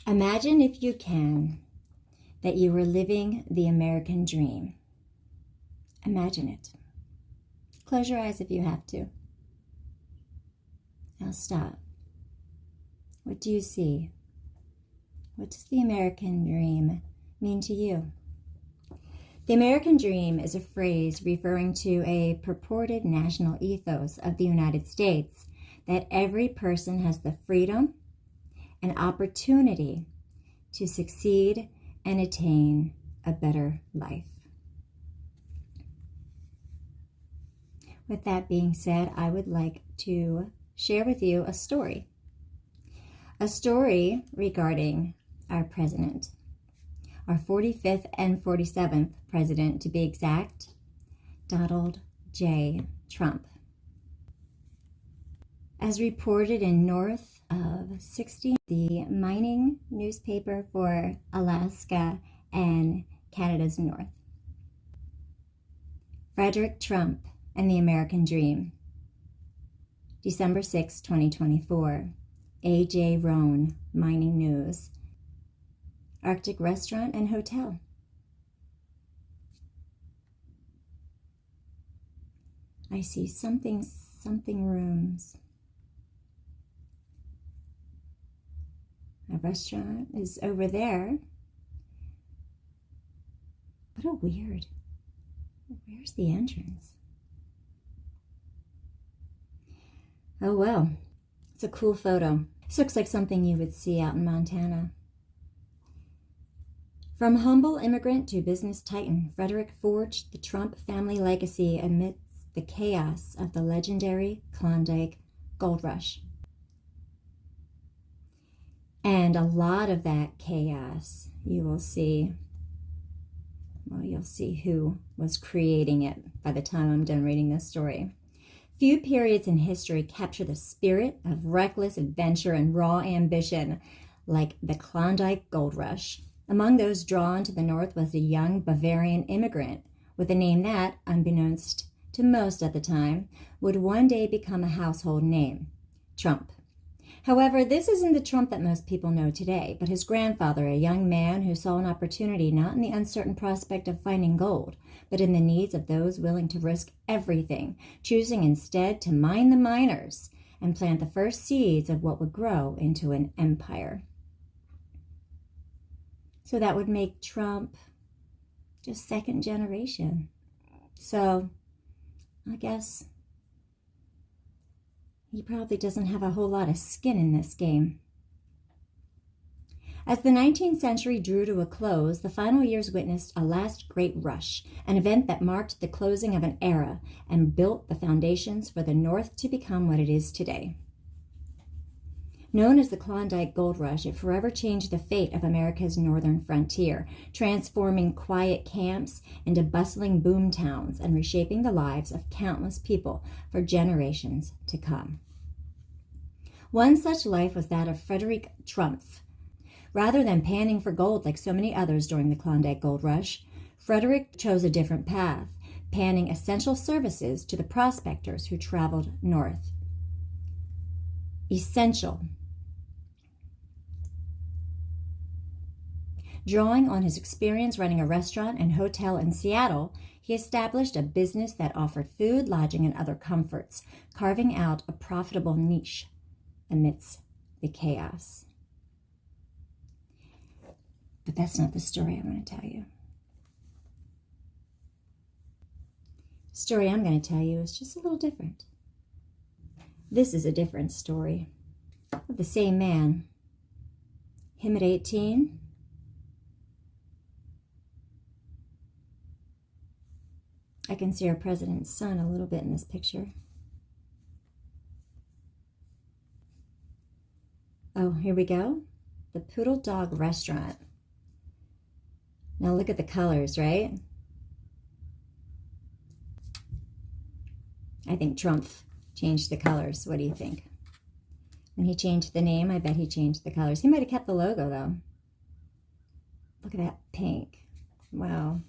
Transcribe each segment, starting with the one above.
Imagine, if you can, that you were living the American dream. Imagine it. Close your eyes if you have to. Now stop. What do you see? What does the American dream mean to you? The American dream is a phrase referring to a purported national ethos of the United States that every person has the freedom and opportunity to succeed and attain a better life. With that being said, I would like to share with you a story regarding our president, our 45th and 47th president, to be exact, Donald J. Trump. As reported in North of 60, the mining newspaper for Alaska and Canada's North. Frederick Trump and the American Dream. December 6, 2024. A.J. Rohn, Mining News. Arctic Restaurant and Hotel. I see something rooms. A restaurant is over there. What a weird. Where's the entrance? Oh well, it's a cool photo. This looks like something you would see out in Montana. From humble immigrant to business titan, Frederick forged the Trump family legacy amidst the chaos of the legendary Klondike Gold Rush. And a lot of that chaos, you'll see who was creating it by the time I'm done reading this story. Few periods in history capture the spirit of reckless adventure and raw ambition like the Klondike Gold Rush. Among those drawn to the North was a young Bavarian immigrant with a name that, unbeknownst to most at the time, would one day become a household name: Trump. However, this isn't the Trump that most people know today, but his grandfather, a young man who saw an opportunity not in the uncertain prospect of finding gold, but in the needs of those willing to risk everything, choosing instead to mine the miners and plant the first seeds of what would grow into an empire. So that would make Trump just second generation. So I guess he probably doesn't have a whole lot of skin in this game. As the 19th century drew to a close, the final years witnessed a last great rush, an event that marked the closing of an era and built the foundations for the North to become what it is today. Known as the Klondike Gold Rush, it forever changed the fate of America's northern frontier, transforming quiet camps into bustling boom towns and reshaping the lives of countless people for generations to come. One such life was that of Frederick Trump. Rather than panning for gold like so many others during the Klondike Gold Rush, Frederick chose a different path, panning essential services to the prospectors who traveled north. Essential. Drawing on his experience running a restaurant and hotel in Seattle, he established a business that offered food, lodging, and other comforts, carving out a profitable niche amidst the chaos. But that's not the story I'm going to tell you. The story I'm going to tell you is just a little different. This is a different story of the same man. Him at 18. I can see our president's son a little bit in this picture. Oh, here we go. The Poodle Dog Restaurant. Now look at the colors, right? I think Trump changed the colors. What do you think? When he changed the name, I bet he changed the colors. He might have kept the logo, though. Look at that pink. Wow.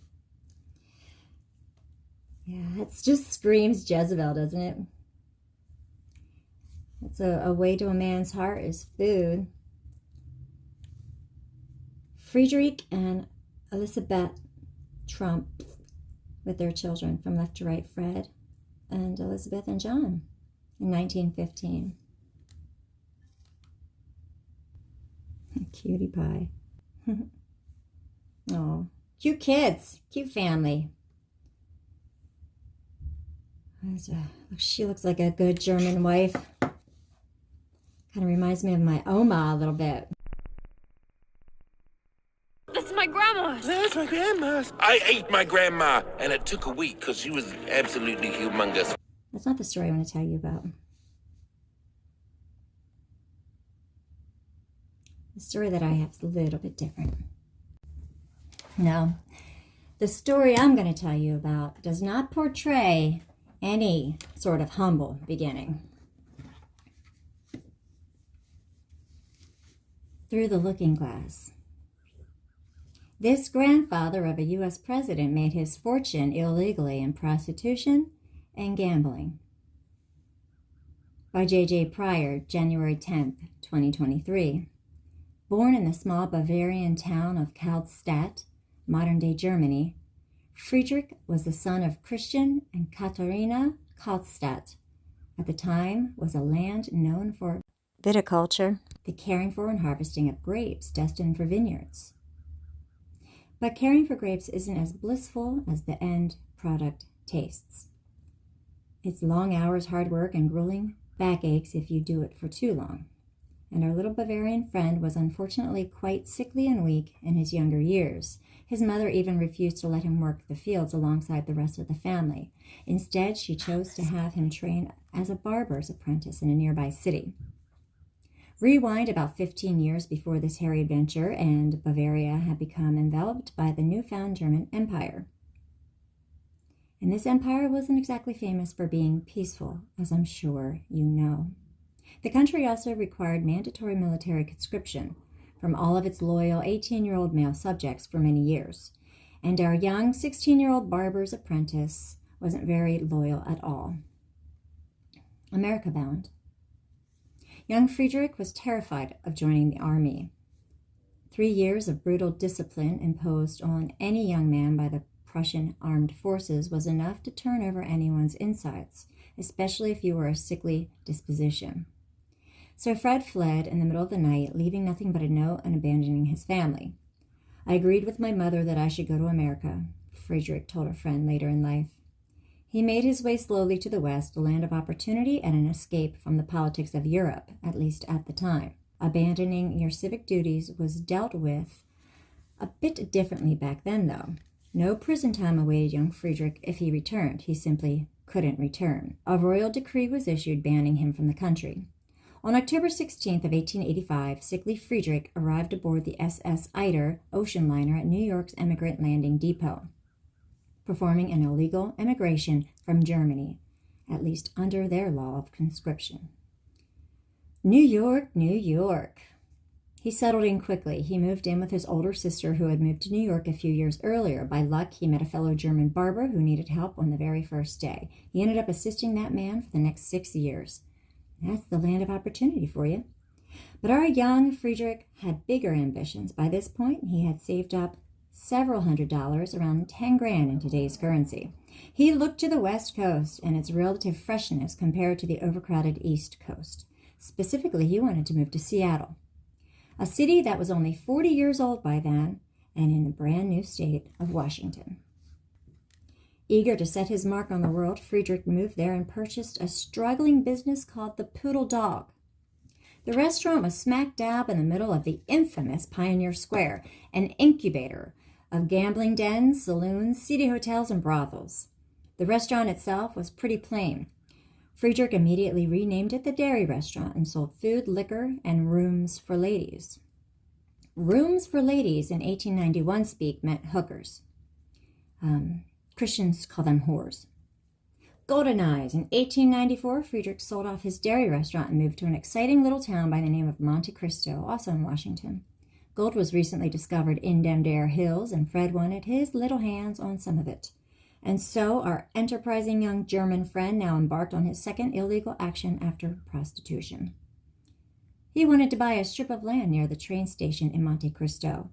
Yeah, it just screams Jezebel, doesn't it? It's a way to a man's heart is food. Friedrich and Elisabeth Trump with their children from left to right, Fred and Elizabeth and John in 1915. Cutie pie. Oh, cute kids, cute family. She looks like a good German wife. Kind of reminds me of my Oma a little bit. That's my grandma. That's my grandma's. I ate my grandma, and it took a week because she was absolutely humongous. That's not the story I want to tell you about. The story that I have is a little bit different. No, the story I'm going to tell you about does not portray any sort of humble beginning. Through the Looking Glass. This grandfather of a U.S. president made his fortune illegally in prostitution and gambling. By J.J. Pryor, January 10th, 2023. Born in the small Bavarian town of Kaldstadt, modern-day Germany, Friedrich was the son of Christian and Katharina Kaldstadt. At the time, was a land known for viticulture, the caring for and harvesting of grapes destined for vineyards. But caring for grapes isn't as blissful as the end product tastes. It's long hours, hard work, and grueling backaches if you do it for too long. And our little Bavarian friend was unfortunately quite sickly and weak in his younger years. His mother even refused to let him work the fields alongside the rest of the family. Instead, she chose to have him train as a barber's apprentice in a nearby city. Rewind about 15 years before this hairy adventure, and Bavaria had become enveloped by the newfound German Empire. And this empire wasn't exactly famous for being peaceful, as I'm sure you know. The country also required mandatory military conscription from all of its loyal 18-year-old male subjects for many years. And our young 16-year-old barber's apprentice wasn't very loyal at all. America bound. Young Friedrich was terrified of joining the army. 3 years of brutal discipline imposed on any young man by the Prussian armed forces was enough to turn over anyone's insides, especially if you were a sickly disposition. So Fred fled in the middle of the night, leaving nothing but a note and abandoning his family. I agreed with my mother that I should go to America, Friedrich told a friend later in life. He made his way slowly to the West, a land of opportunity and an escape from the politics of Europe, at least at the time. Abandoning your civic duties was dealt with a bit differently back then, though. No prison time awaited young Friedrich if he returned. He simply couldn't return. A royal decree was issued banning him from the country. On October 16th of 1885, sickly Friedrich arrived aboard the SS Eider ocean liner at New York's Emigrant Landing Depot, performing an illegal emigration from Germany, at least under their law of conscription. New York, New York. He settled in quickly. He moved in with his older sister who had moved to New York a few years earlier. By luck, he met a fellow German barber who needed help on the very first day. He ended up assisting that man for the next 6 years. That's the land of opportunity for you. But our young Friedrich had bigger ambitions. By this point, he had saved up several $100s, around 10 grand in today's currency. He looked to the West Coast and its relative freshness compared to the overcrowded East Coast. Specifically, he wanted to move to Seattle, a city that was only 40 years old by then and in the brand new state of Washington. Eager to set his mark on the world, Friedrich moved there and purchased a struggling business called the Poodle Dog. The restaurant was smack dab in the middle of the infamous Pioneer Square, an incubator of gambling dens, saloons, seedy hotels, and brothels. The restaurant itself was pretty plain. Friedrich immediately renamed it the Dairy Restaurant and sold food, liquor, and rooms for ladies. Rooms for ladies in 1891 speak meant hookers. Christians call them whores. Golden Eyes. In 1894, Friedrich sold off his dairy restaurant and moved to an exciting little town by the name of Monte Cristo, also in Washington. Gold was recently discovered in them there hills, and Fred wanted his little hands on some of it. And so our enterprising young German friend now embarked on his second illegal action after prostitution. He wanted to buy a strip of land near the train station in Monte Cristo.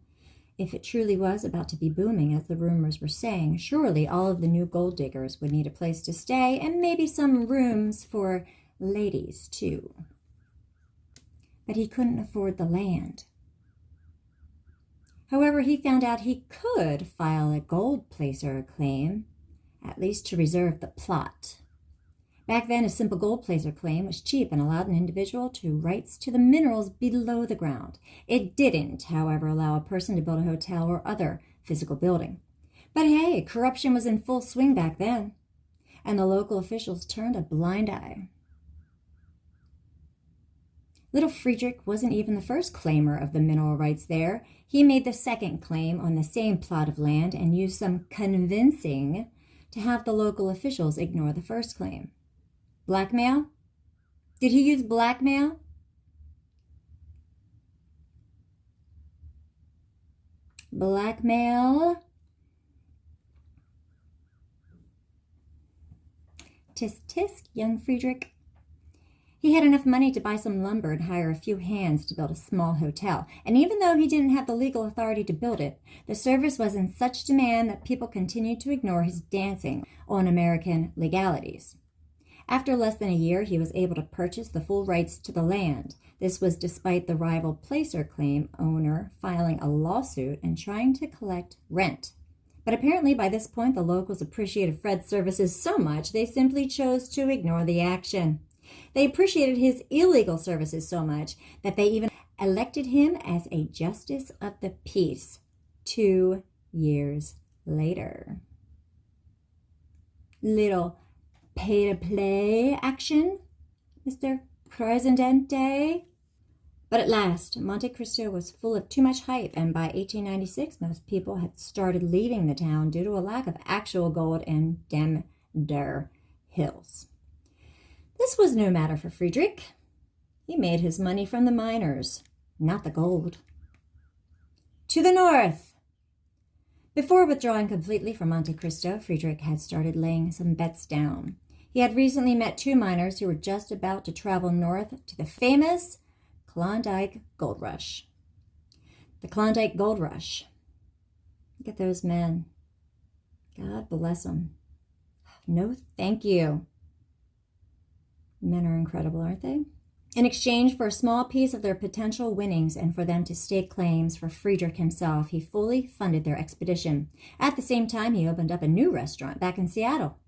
If it truly was about to be booming, as the rumors were saying, surely all of the new gold diggers would need a place to stay and maybe some rooms for ladies, too. But he couldn't afford the land. However, he found out he could file a gold placer claim, at least to reserve the plot. Back then, a simple gold placer claim was cheap and allowed an individual to rights to the minerals below the ground. It didn't, however, allow a person to build a hotel or other physical building. But hey, corruption was in full swing back then, and the local officials turned a blind eye. Little Friedrich wasn't even the first claimer of the mineral rights there. He made the second claim on the same plot of land and used some convincing to have the local officials ignore the first claim. Blackmail? Did he use blackmail? Blackmail? Tisk tisk, young Friedrich. He had enough money to buy some lumber and hire a few hands to build a small hotel. And even though he didn't have the legal authority to build it, the service was in such demand that people continued to ignore his dancing on American legalities. After less than a year, he was able to purchase the full rights to the land. This was despite the rival placer claim owner filing a lawsuit and trying to collect rent. But apparently by this point, the locals appreciated Fred's services so much, they simply chose to ignore the action. They appreciated his illegal services so much that they even elected him as a justice of the peace 2 years later. Little pay-to-play action, Mr. Presidente. But at last, Monte Cristo was full of too much hype, and by 1896, most people had started leaving the town due to a lack of actual gold in der hills. This was no matter for Friedrich. He made his money from the miners, not the gold. To the north! Before withdrawing completely from Monte Cristo, Friedrich had started laying some bets down. He had recently met 2 miners who were just about to travel north to the famous Klondike Gold Rush. The Klondike Gold Rush. Look at those men. God bless them. No, thank you. Men are incredible, aren't they? In exchange for a small piece of their potential winnings and for them to stake claims for Friedrich himself, he fully funded their expedition. At the same time, he opened up a new restaurant back in Seattle,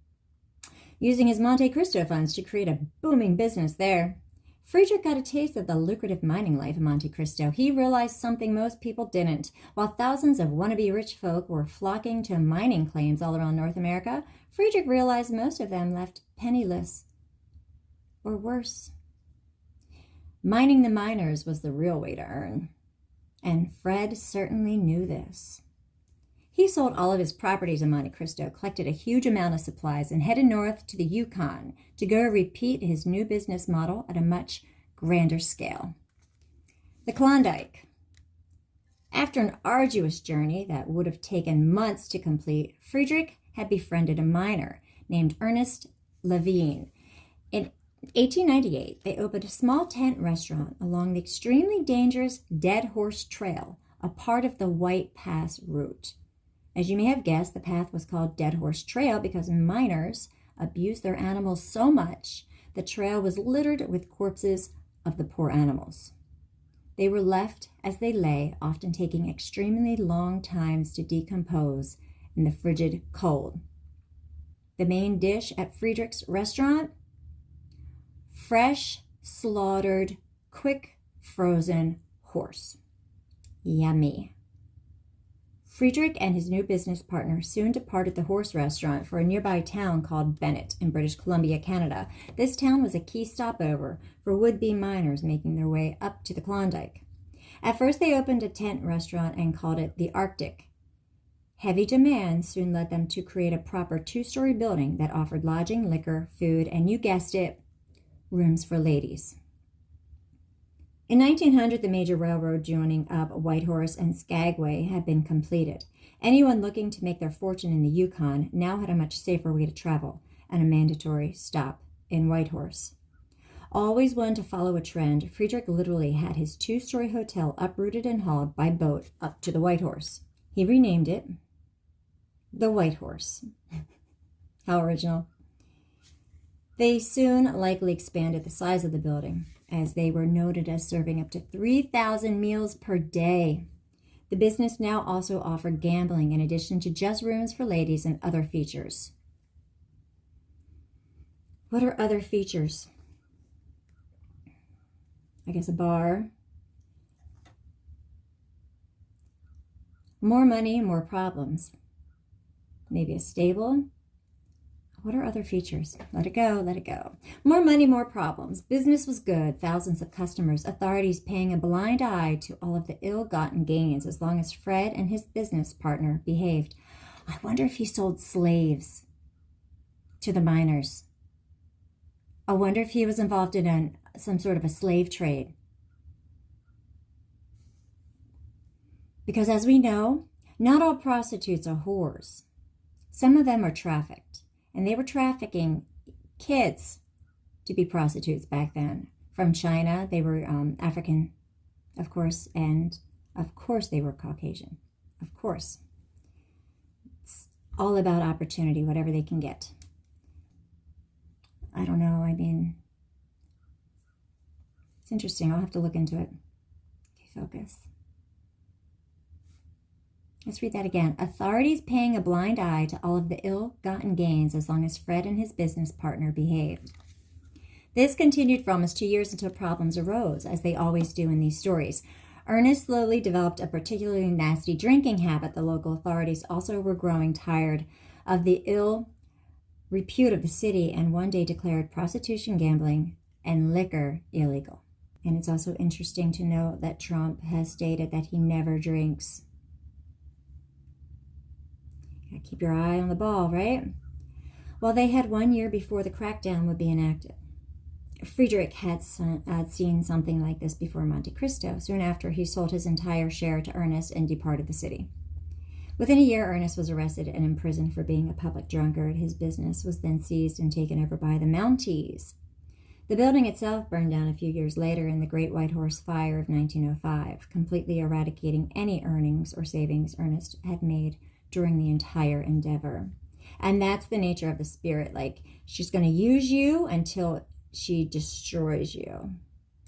using his Monte Cristo funds to create a booming business there. Friedrich got a taste of the lucrative mining life in Monte Cristo. He realized something most people didn't. While thousands of wannabe rich folk were flocking to mining claims all around North America, Friedrich realized most of them left penniless, or worse. Mining the miners was the real way to earn, and Fred certainly knew this. He sold all of his properties in Monte Cristo, collected a huge amount of supplies, and headed north to the Yukon to go repeat his new business model at a much grander scale. The Klondike. After an arduous journey that would have taken months to complete, Friedrich had befriended a miner named Ernest Levine. In 1898, they opened a small tent restaurant along the extremely dangerous Dead Horse Trail, a part of the White Pass route. As you may have guessed, the path was called Dead Horse Trail because miners abused their animals so much, the trail was littered with corpses of the poor animals. They were left as they lay, often taking extremely long times to decompose in the frigid cold. The main dish at Friedrich's restaurant? Fresh, slaughtered, quick frozen horse. Yummy. Friedrich and his new business partner soon departed the horse restaurant for a nearby town called Bennett in British Columbia, Canada. This town was a key stopover for would-be miners making their way up to the Klondike. At first, they opened a tent restaurant and called it the Arctic. Heavy demand soon led them to create a proper 2-story building that offered lodging, liquor, food, and you guessed it, rooms for ladies. In 1900, the major railroad joining up Whitehorse and Skagway had been completed. Anyone looking to make their fortune in the Yukon now had a much safer way to travel and a mandatory stop in Whitehorse. Always one to follow a trend, Friedrich literally had his two-story hotel uprooted and hauled by boat up to the White Horse. He renamed it the White Horse. How original. They soon likely expanded the size of the building, as they were noted as serving up to 3,000 meals per day. The business now also offered gambling in addition to just rooms for ladies and other features. What are other features? I guess a bar. More money, more problems. Maybe a stable. What are other features? Let it go, let it go. More money, more problems. Business was good. Thousands of customers. Authorities paying a blind eye to all of the ill-gotten gains as long as Fred and his business partner behaved. I wonder if he sold slaves to the miners. I wonder if he was involved in some sort of a slave trade. Because as we know, not all prostitutes are whores. Some of them are trafficked. And they were trafficking kids to be prostitutes back then. From China, they were African, of course, and of course they were Caucasian. Of course. It's all about opportunity, whatever they can get. I don't know, I mean, it's interesting. I'll have to look into it. Okay, focus. Let's read that again. Authorities paying a blind eye to all of the ill-gotten gains as long as Fred and his business partner behaved. This continued for almost 2 years until problems arose, as they always do in these stories. Ernest slowly developed a particularly nasty drinking habit. The local authorities also were growing tired of the ill repute of the city and one day declared prostitution, gambling, and liquor illegal. And it's also interesting to note that Trump has stated that he never drinks. Keep your eye on the ball, right? Well, they had 1 year before the crackdown would be enacted. Friedrich had seen something like this before Monte Cristo. Soon after, he sold his entire share to Ernest and departed the city. Within a year, Ernest was arrested and imprisoned for being a public drunkard. His business was then seized and taken over by the Mounties. The building itself burned down a few years later in the Great White Horse Fire of 1905, completely eradicating any earnings or savings Ernest had made during the entire endeavor. And that's the nature of the spirit. Like, she's going to use you until she destroys you.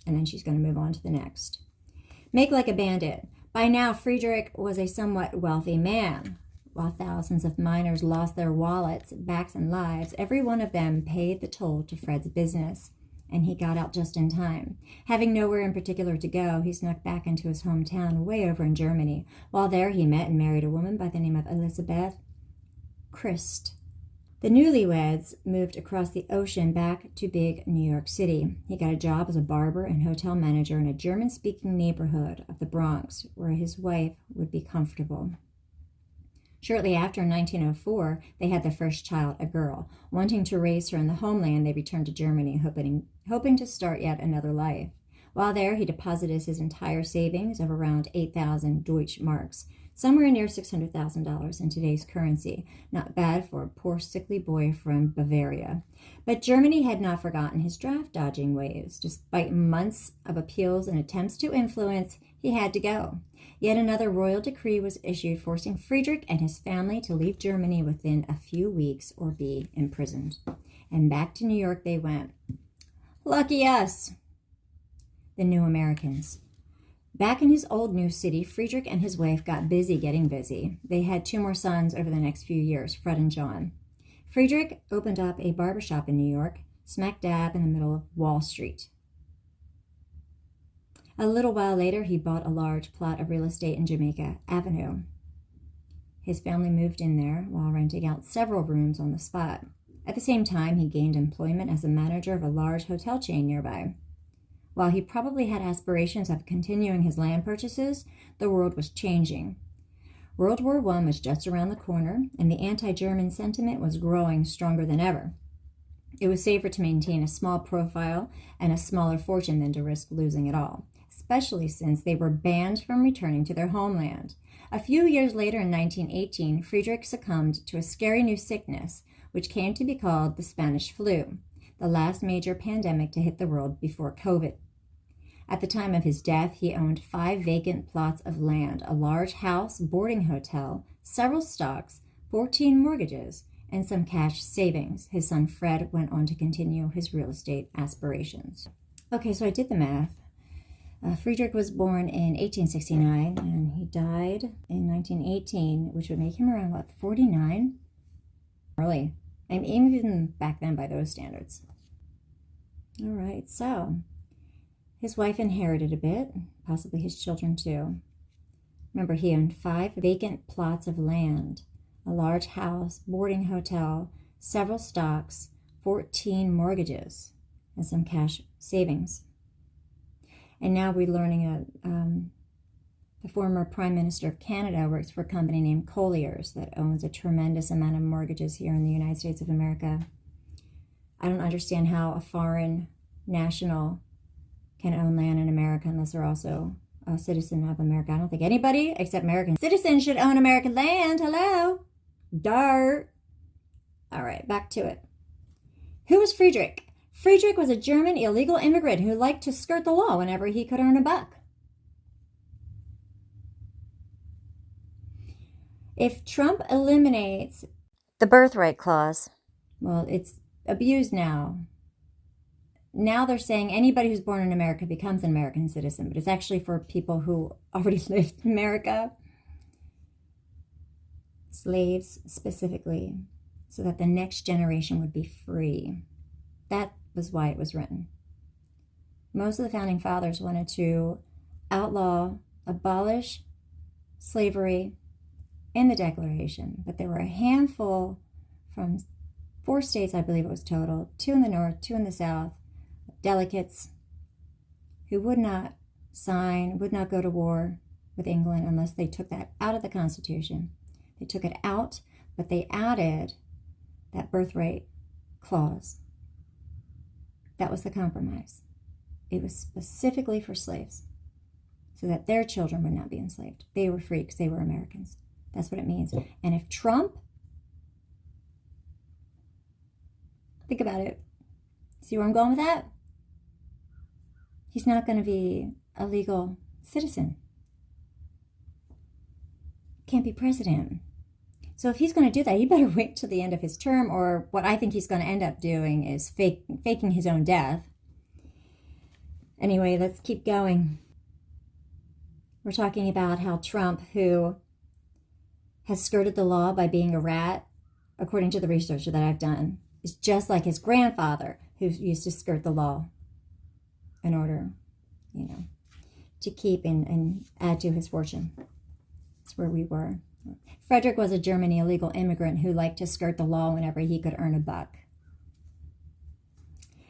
And then she's going to move on to the next. Make like a bandit. By now, Friedrich was a somewhat wealthy man. While thousands of miners lost their wallets, backs, and lives, every one of them paid the toll to Fred's business. And he got out just in time. Having nowhere in particular to go, he snuck back into his hometown way over in Germany. While there, he met and married a woman by the name of Elisabeth Christ. The newlyweds moved across the ocean back to big New York City. He got a job as a barber and hotel manager in a German-speaking neighborhood of the Bronx, where his wife would be comfortable. Shortly after, in 1904, they had their first child, a girl. Wanting to raise her in the homeland, they returned to Germany, hoping to start yet another life. While there, he deposited his entire savings of around 8,000 Deutsche marks, somewhere near $600,000 in today's currency. Not bad for a poor, sickly boy from Bavaria. But Germany had not forgotten his draft-dodging ways. Despite months of appeals and attempts to influence, he had to go. Yet another royal decree was issued forcing Friedrich and his family to leave Germany within a few weeks or be imprisoned. And back to New York they went. Lucky us, the new Americans. Back in his old new city, Friedrich and his wife got busy getting busy. They had 2 more sons over the next few years, Fred and John. Friedrich opened up a barbershop in New York, smack dab in the middle of Wall Street. A little while later, he bought a large plot of real estate in Jamaica Avenue. His family moved in there while renting out several rooms on the spot. At the same time, he gained employment as a manager of a large hotel chain nearby. While he probably had aspirations of continuing his land purchases, the world was changing. World War I was just around the corner, and the anti-German sentiment was growing stronger than ever. It was safer to maintain a small profile and a smaller fortune than to risk losing it all, especially since they were banned from returning to their homeland. A few years later, in 1918, Friedrich succumbed to a scary new sickness, which came to be called the Spanish flu. the last major pandemic to hit the world before COVID. At the time of his death, he owned 5 vacant plots of land, a large house, boarding hotel, several stocks, 14 mortgages, and some cash savings. His son Fred went on to continue his real estate aspirations. Okay, so I did the math. Friedrich was born in 1869 and he died in 1918, which would make him around, 49? Early. And even back then by those standards. All right, so his wife inherited a bit, possibly his children too. Remember, he owned 5 vacant plots of land, a large house, boarding hotel, several stocks, 14 mortgages, and some cash savings. And now we're learning the former Prime Minister of Canada works for a company named Colliers that owns a tremendous amount of mortgages here in the United States of America. I don't understand how a foreign national can own land in America unless they're also a citizen of America. I don't think anybody except American citizens should own American land. Hello? Dart. All right, back to it. Who was Friedrich? Friedrich was a German illegal immigrant who liked to skirt the law whenever he could earn a buck. If Trump eliminates the birthright clause, well, it's abused now. Now they're saying anybody who's born in America becomes an American citizen, but it's actually for people who already lived in America. Slaves specifically, so that the next generation would be free. That was why it was written. Most of the founding fathers wanted to outlaw, abolish slavery in the Declaration, but there were a handful from 4 states, I believe it was total, 2 in the North, 2 in the South, delegates who would not sign, would not go to war with England unless they took that out of the Constitution. They took it out, but they added that birthright clause. That was the compromise. It was specifically for slaves, so that their children would not be enslaved. They were free because they were Americans. That's what it means. And if Trump, think about it. See where I'm going with that? He's not going to be a legal citizen. Can't be president. So if he's going to do that, he better wait till the end of his term, or what I think he's going to end up doing is faking his own death. Anyway, let's keep going. We're talking about how Trump, who has skirted the law by being a rat, according to the research that I've done, is just like his grandfather, who used to skirt the law in order, to keep and add to his fortune. That's where we were. Friedrich was a German illegal immigrant who liked to skirt the law whenever he could earn a buck.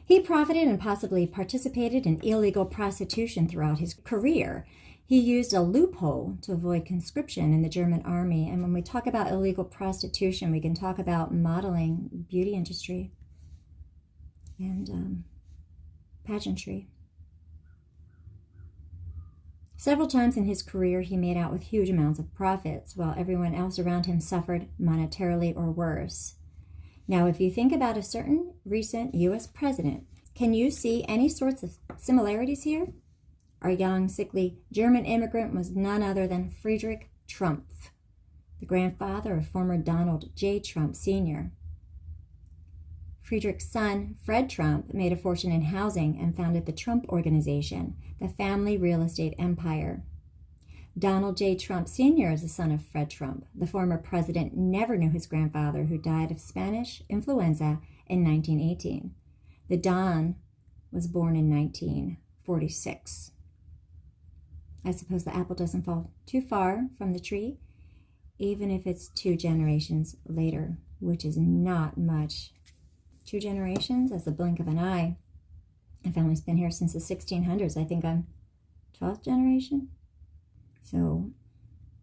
He profited and possibly participated in illegal prostitution throughout his career. He used a loophole to avoid conscription in the German army. And when we talk about illegal prostitution, we can talk about modeling, beauty industry, and pageantry. Several times in his career, he made out with huge amounts of profits, while everyone else around him suffered monetarily or worse. Now, if you think about a certain recent U.S. president, can you see any sorts of similarities here? Our young, sickly German immigrant was none other than Friedrich Trump, the grandfather of former Donald J. Trump Sr. Friedrich's son, Fred Trump, made a fortune in housing and founded the Trump Organization, the family real estate empire. Donald J. Trump Sr. is the son of Fred Trump. The former president never knew his grandfather, who died of Spanish influenza in 1918. The Don was born in 1946. I suppose the apple doesn't fall too far from the tree, even if it's 2 generations later, which is not much. 2 generations, that's a blink of an eye. My family's been here since the 1600s. I think I'm 12th generation. So,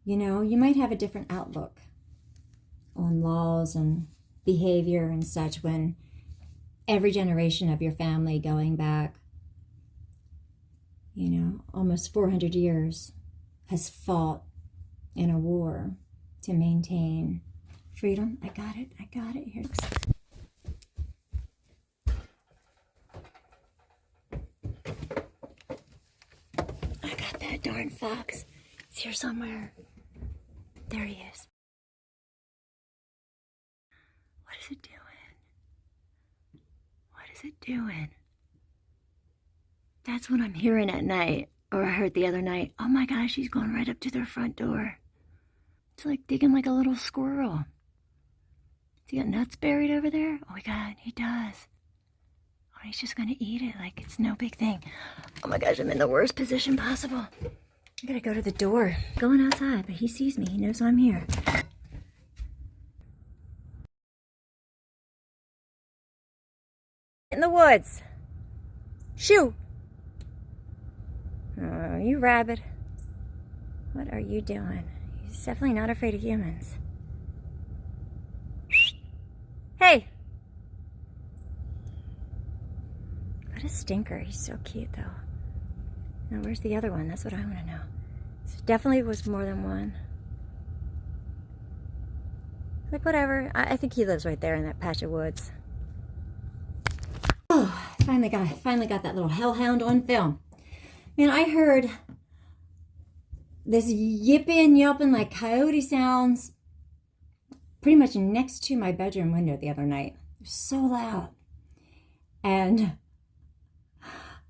you might have a different outlook on laws and behavior and such when every generation of your family going back, almost 400 years has fought in a war to maintain freedom. I got it. Here. That darn fox. He's here somewhere. There he is. What is it doing? What is it doing? That's what I'm hearing at night. Or I heard the other night. Oh my gosh, he's going right up to their front door. It's like digging like a little squirrel. Has he got nuts buried over there? Oh my God, he does. Oh, he's just gonna eat it like it's no big thing. Oh my gosh, I'm in the worst position possible. I gotta go to the door. Going outside, but he sees me. He knows I'm here. In the woods. Shoo! Oh, you rabbit. What are you doing? He's definitely not afraid of humans. Hey! What a stinker. He's so cute, though. Now, where's the other one? That's what I want to know. So definitely was more than one. Like, whatever. I think he lives right there in that patch of woods. Oh, finally got that little hellhound on film. Man, I heard this yipping and yelping like coyote sounds pretty much next to my bedroom window the other night. It was so loud. And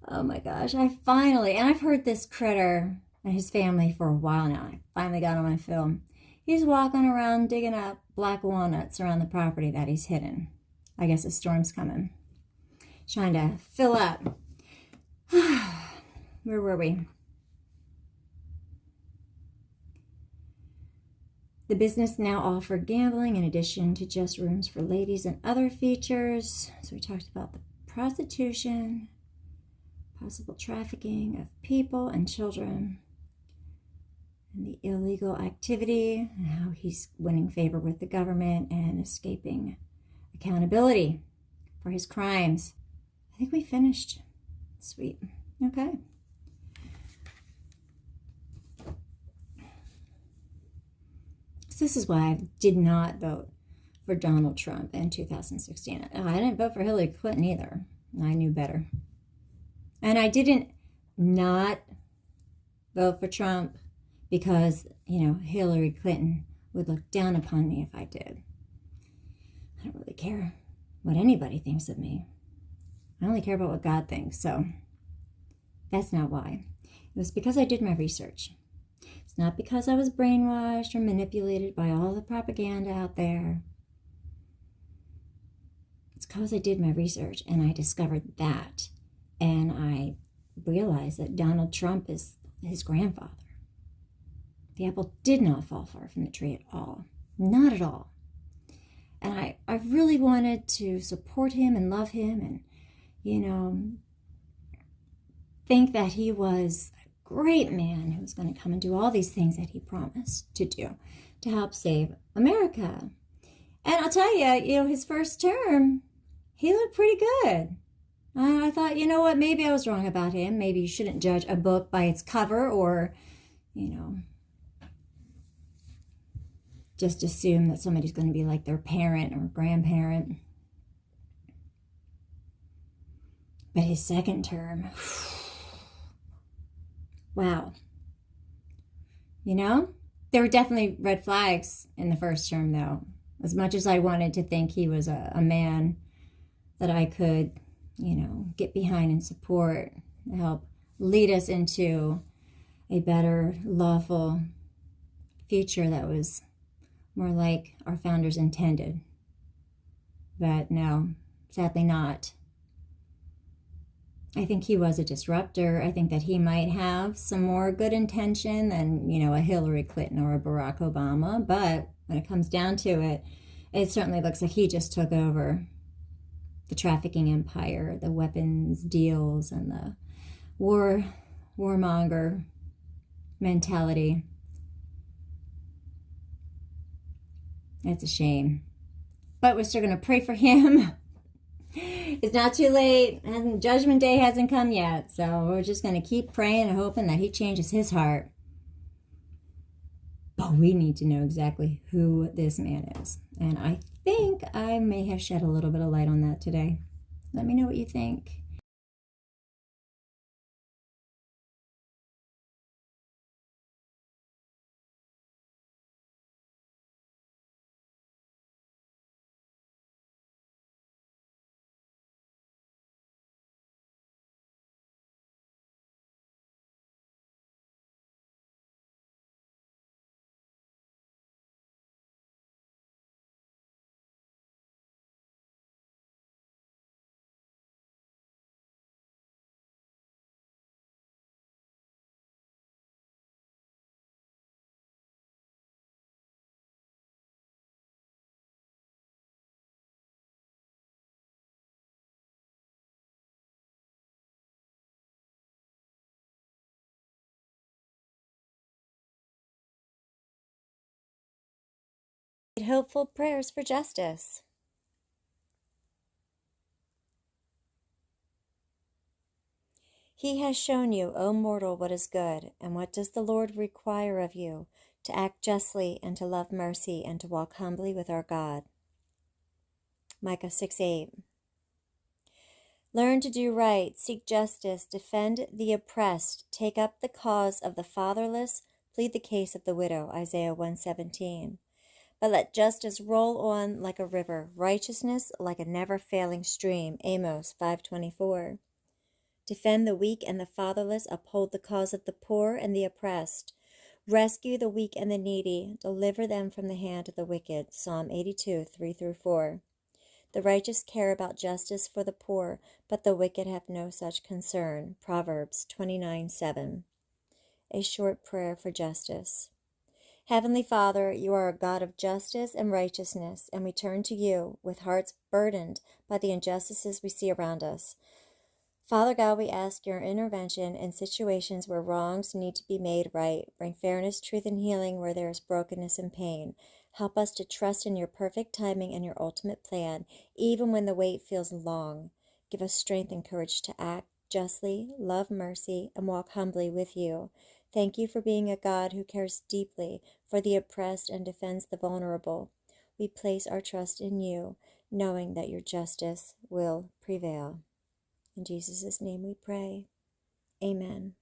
oh my gosh, and I've heard this critter and his family for a while now. I finally got on my film. He's walking around digging up black walnuts around the property that he's hidden. I guess a storm's coming. Trying to fill up. Where were we? The business now offered gambling in addition to just rooms for ladies and other features. So we talked about the prostitution, possible trafficking of people and children, and the illegal activity, and how he's winning favor with the government and escaping accountability for his crimes. I think we finished. Sweet. Okay. So this is why I did not vote for Donald Trump in 2016. I didn't vote for Hillary Clinton either. I knew better. And I didn't not vote for Trump because, Hillary Clinton would look down upon me if I did. I don't really care what anybody thinks of me. I only care about what God thinks, so that's not why. It was because I did my research. It's not because I was brainwashed or manipulated by all the propaganda out there. It's because I did my research and I discovered that. And I realized that Donald Trump is his grandfather. The apple did not fall far from the tree at all. Not at all. And I really wanted to support him and love him and, think that he was a great man who was going to come and do all these things that he promised to do to help save America. And I'll tell you, his first term, he looked pretty good. I thought, what, maybe I was wrong about him. Maybe you shouldn't judge a book by its cover or, just assume that somebody's going to be like their parent or grandparent. But his second term, wow. There were definitely red flags in the first term, though. As much as I wanted to think he was a man that I could, get behind and support, help lead us into a better, lawful future that was more like our founders intended. But no, sadly not. I think he was a disruptor. I think that he might have some more good intention than, a Hillary Clinton or a Barack Obama. But when it comes down to it, it certainly looks like he just took over the trafficking empire, the weapons deals, and the warmonger mentality. It's a shame. But we're still going to pray for him. It's not too late, and Judgment Day hasn't come yet. So we're just going to keep praying and hoping that he changes his heart. But we need to know exactly who this man is. And I think I may have shed a little bit of light on that today. Let me know what you think. hopeful prayers for justice. He has shown you, O mortal, what is good, and what does the Lord require of you? To act justly, and to love mercy, and to walk humbly with our God. Micah 6:8. Learn to do right, seek justice, defend the oppressed, take up the cause of the fatherless, plead the case of the widow. Isaiah 1:17. But let justice roll on like a river, righteousness like a never-failing stream. Amos 5:24. Defend the weak and the fatherless, uphold the cause of the poor and the oppressed. Rescue the weak and the needy, deliver them from the hand of the wicked. Psalm 82:3-4. The righteous care about justice for the poor, but the wicked have no such concern. Proverbs 29:7. A short prayer for justice. Heavenly Father, you are a God of justice and righteousness, and we turn to you with hearts burdened by the injustices we see around us. Father God, we ask your intervention in situations where wrongs need to be made right. Bring fairness, truth, and healing where there is brokenness and pain. Help us to trust in your perfect timing and your ultimate plan, even when the wait feels long. Give us strength and courage to act justly, love mercy, and walk humbly with you. Thank you for being a God who cares deeply for the oppressed and defends the vulnerable. We place our trust in you, knowing that your justice will prevail. In Jesus' name we pray. Amen.